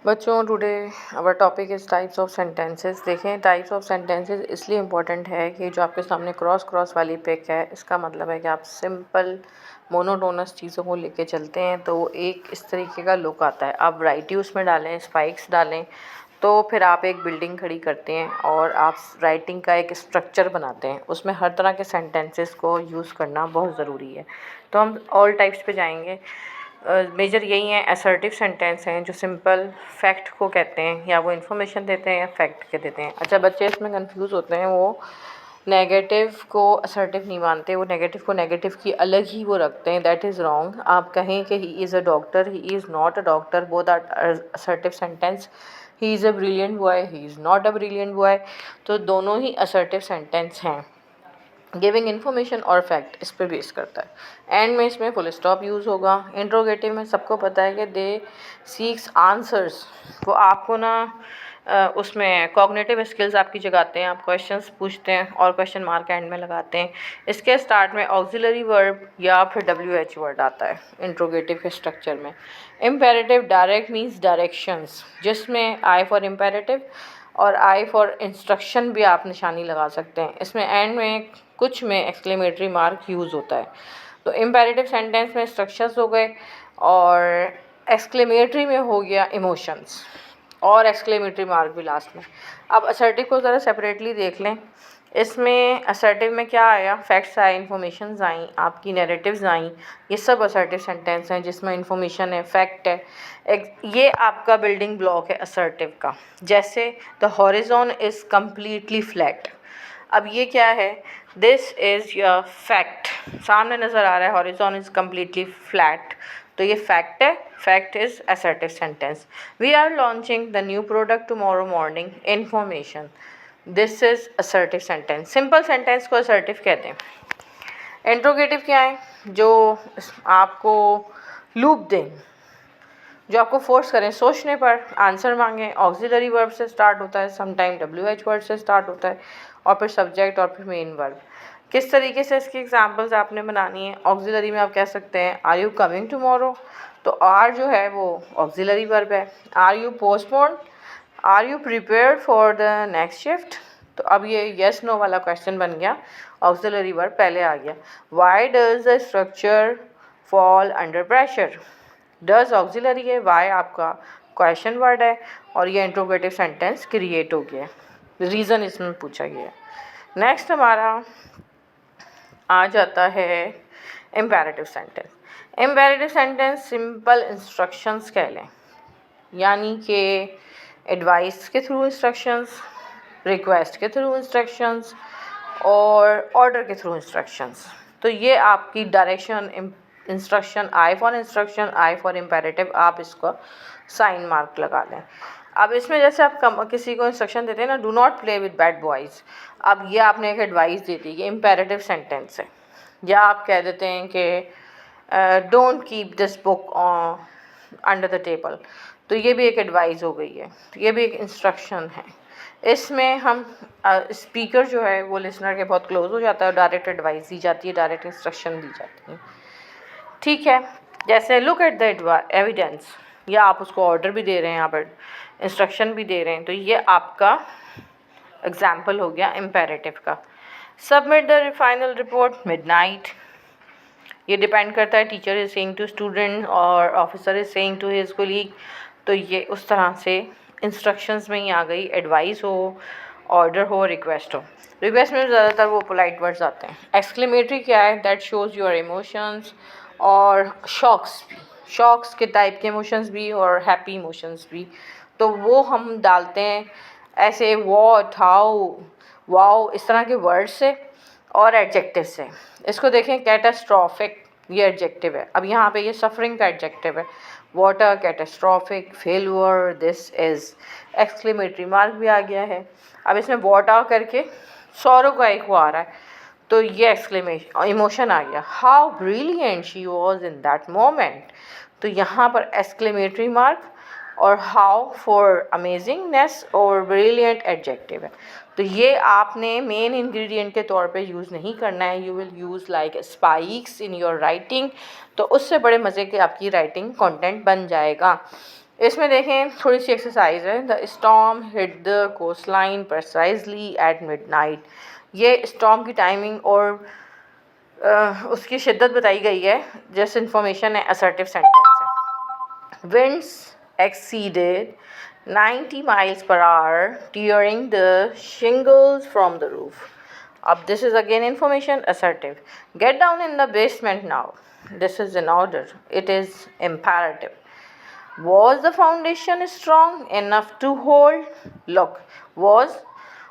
बच्चों, today our topic is types of sentences. देखें, types of sentences इसलिए important है कि जो आपके सामने क्रॉस वाली पिक है, इसका मतलब है कि आप सिंपल मोनोटोनस चीज़ों को लेके चलते हैं तो एक इस तरीके का लुक आता है। आप वैरायटी उसमें डालें, स्पाइक्स डालें, तो फिर आप एक बिल्डिंग खड़ी करते हैं और आप राइटिंग का एक स्ट्रक्चर बनाते हैं। उसमें हर तरह के सेंटेंसेस को यूज़ करना बहुत ज़रूरी है। तो हम ऑल टाइप्स पे जाएंगे। मेजर यही हैं, असर्टिव सेंटेंस हैं जो सिंपल फैक्ट को कहते हैं, या वो इन्फॉर्मेशन देते हैं या फैक्ट के देते हैं। अच्छा, बच्चे इसमें कंफ्यूज होते हैं, वो नेगेटिव को असर्टिव नहीं मानते, वो नेगेटिव को नेगेटिव की अलग ही वो रखते हैं। That is wrong. आप कहें कि he is a doctor, he is not a doctor, both are assertive sentence. He is a brilliant boy, he is not a brilliant boy, तो दोनों ही असर्टिव सेंटेंस हैं। गिविंग इन्फॉर्मेशन और fact इस पर बेस करता है। एंड में इसमें फुल स्टॉप यूज़ होगा। इंट्रोगेटिव में सबको पता है कि दे सीक्स आंसर्स, वो आपको ना उसमें कॉग्निटिव स्किल्स आपकी जगाते हैं। आप क्वेश्चंस पूछते हैं और क्वेश्चन मार्क एंड में लगाते हैं। इसके स्टार्ट में ऑक्सिलरी वर्ब या फिर WH वर्ड आता है इंट्रोगेटिव के स्ट्रक्चर में। इम्पेरेटिव डायरेक्ट मीन्स डायरेक्शंस, जिसमें आई फॉर इम्पेरेटिव और आई फॉर इंस्ट्रक्शन भी आप निशानी लगा सकते हैं। इसमें एंड में कुछ में एक्सक्लेमेटरी मार्क यूज़ होता है। तो इम्पेरेटिव सेंटेंस में इंस्ट्रक्शंस हो गए और एक्सक्लेमेटरी में हो गया इमोशंस, और एक्सक्लेमेटरी मार्क भी लास्ट में। अब असर्टिव को ज़रा सेपरेटली देख लें। इसमें असर्टिव में क्या आया? फैक्ट्स आए, इन्फॉर्मेशंस आई, आपकी नैरेटिव्स आई, ये सब असर्टिव सेंटेंस हैं जिसमें इन्फॉर्मेशन है, फैक्ट है। ये आपका बिल्डिंग ब्लॉक है असर्टिव का। जैसे the horizon is completely flat. अब ये क्या है? This is your fact. सामने नज़र आ रहा है हॉरिजॉन इज़ कम्प्लीटली फ्लैट, तो ये फैक्ट है। Fact is assertive sentence. We are launching the new product tomorrow morning, information. This is assertive sentence. Simple sentence को असर्टिव कहते हैं। इंट्रोगेटिव क्या है? जो आपको लूप दें, जो आपको फोर्स करें, सोचने पर आंसर मांगें। ऑक्सिलरी वर्ब से स्टार्ट होता है, समटाइम WH वर्ड से स्टार्ट होता है, और फिर सब्जेक्ट और फिर मेन वर्ब। किस तरीके से इसकी एग्जांपल्स आपने बनानी है? ऑक्सिलरी में आप कह सकते हैं आर यू कमिंग टुमारो, तो आर जो है वो ऑक्सिलरी वर्ब है। Are you postponed, are you prepared for the next shift, तो अब ये येस नो वाला क्वेश्चन बन गया, ऑक्सिलरी वर्ब पहले आ गया। Why does the structure fall under pressure, does auxiliary है, वाई आपका क्वेश्चन वर्ड है, और ये इंट्रोगेटिव सेंटेंस क्रिएट हो गया। रीज़न इसमें पूछा गया है। नेक्स्ट हमारा आ जाता है imperative sentence. Imperative sentence simple instructions कह लें, यानी कि एडवाइस के थ्रू इंस्ट्रक्शंस, रिक्वेस्ट के थ्रू इंस्ट्रक्शंस और ऑर्डर के थ्रू इंस्ट्रक्शंस। तो ये आपकी direction instruction, I for instruction, I for imperative, आप इसको साइन मार्क लगा लें। अब इसमें जैसे आप किसी को इंस्ट्रक्शन देते हैं ना, do not play with bad boys, अब ये आपने एक एडवाइस दे दी, ये इम्पेरेटिव सेंटेंस है। या आप कह देते हैं कि don't keep this book under the table, तो ये भी एक एडवाइस हो गई है, तो ये भी एक इंस्ट्रक्शन है। इसमें हम स्पीकर जो है वो लिसनर के बहुत क्लोज हो जाता है, डायरेक्ट एडवाइस दी जाती है, डायरेक्ट इंस्ट्रक्शन दी जाती है। ठीक है, जैसे लुक एट द एविडेंस, या आप उसको ऑर्डर भी दे रहे हैं, यहाँ पर इंस्ट्रक्शन भी दे रहे हैं, तो ये आपका एग्जाम्पल हो गया इम्पेरेटिव का। Submit the final report midnight, ये डिपेंड करता है, teacher is saying to student और officer is saying to his colleague, तो ये उस तरह से इंस्ट्रक्शंस में ही आ गई। एडवाइस हो, ऑर्डर हो, रिक्वेस्ट हो। रिक्वेस्ट में ज़्यादातर वो पोलाइट वर्ड्स आते हैं। एक्सक्लेमेटरी क्या है? दैट शोज़ योर इमोशंस, और शॉक्स भी, शॉक्स के टाइप के इमोशंस भी और हैप्पी इमोशंस भी, तो वो हम डालते हैं ऐसे व्हाट, हाउ, वाओ, इस तरह के वर्ड से और एडजेक्टिव से। इसको देखें, कैटास्ट्रॉफिक, ये एडजेक्टिव है। अब यहाँ पे ये सफरिंग का एडजेक्टिव है। Water, catastrophic, failure, this is, exclamatory mark भी आ गया है। अब इसमें वाटर करके सौरव का एक वो आ रहा है, तो ये एक्सक्लेमेशन इमोशन आ गया। How brilliant she was in that moment, तो यहाँ पर एक्सक्लेमेटरी मार्क और हाउ फॉर अमेजिंगनेस और ब्रिलियंट एडजेक्टिव है। तो ये आपने मेन इंग्रेडिएंट के तौर पे यूज़ नहीं करना है। You will use like spikes in your writing, तो उससे बड़े मज़े के आपकी राइटिंग कंटेंट बन जाएगा। इसमें देखें थोड़ी सी एक्सरसाइज है. The storm hit the coast line precisely at midnight. ये स्टॉर्म की टाइमिंग और उसकी शिद्दत बताई गई है. जस्ट इंफॉर्मेशन है, असर्टिव सेंटेंस है. Winds exceeded 90 miles per hour tearing the shingles from the roof. Up, this is again information, assertive. Get down in the basement now. This is an order. It is imperative. Was the foundation strong enough to hold? Look, was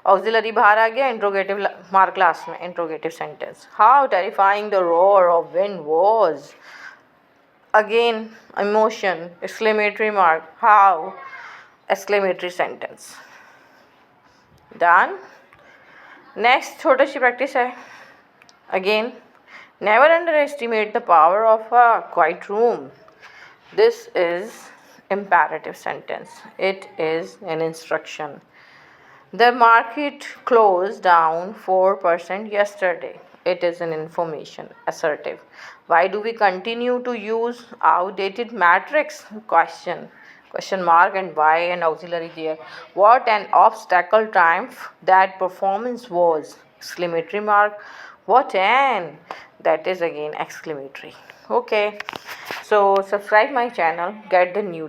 auxiliary बाहर आ गया. Interrogative mark class में interrogative sentence. How terrifying the roar of wind was. Again emotion, exclamatory mark. How, exclamatory sentence. Done. Next छोटी सी practice है. Again, never under estimate the power of a quiet room. This is imperative sentence. It is an instruction. The market closed down 4% yesterday. It is an information, assertive. Why do we continue to use outdated matrix? Question mark and why and auxiliary there. What an obstacle triumph that performance was. Exclamatory mark. What an, that is again exclamatory. Okay, so subscribe my channel, get the new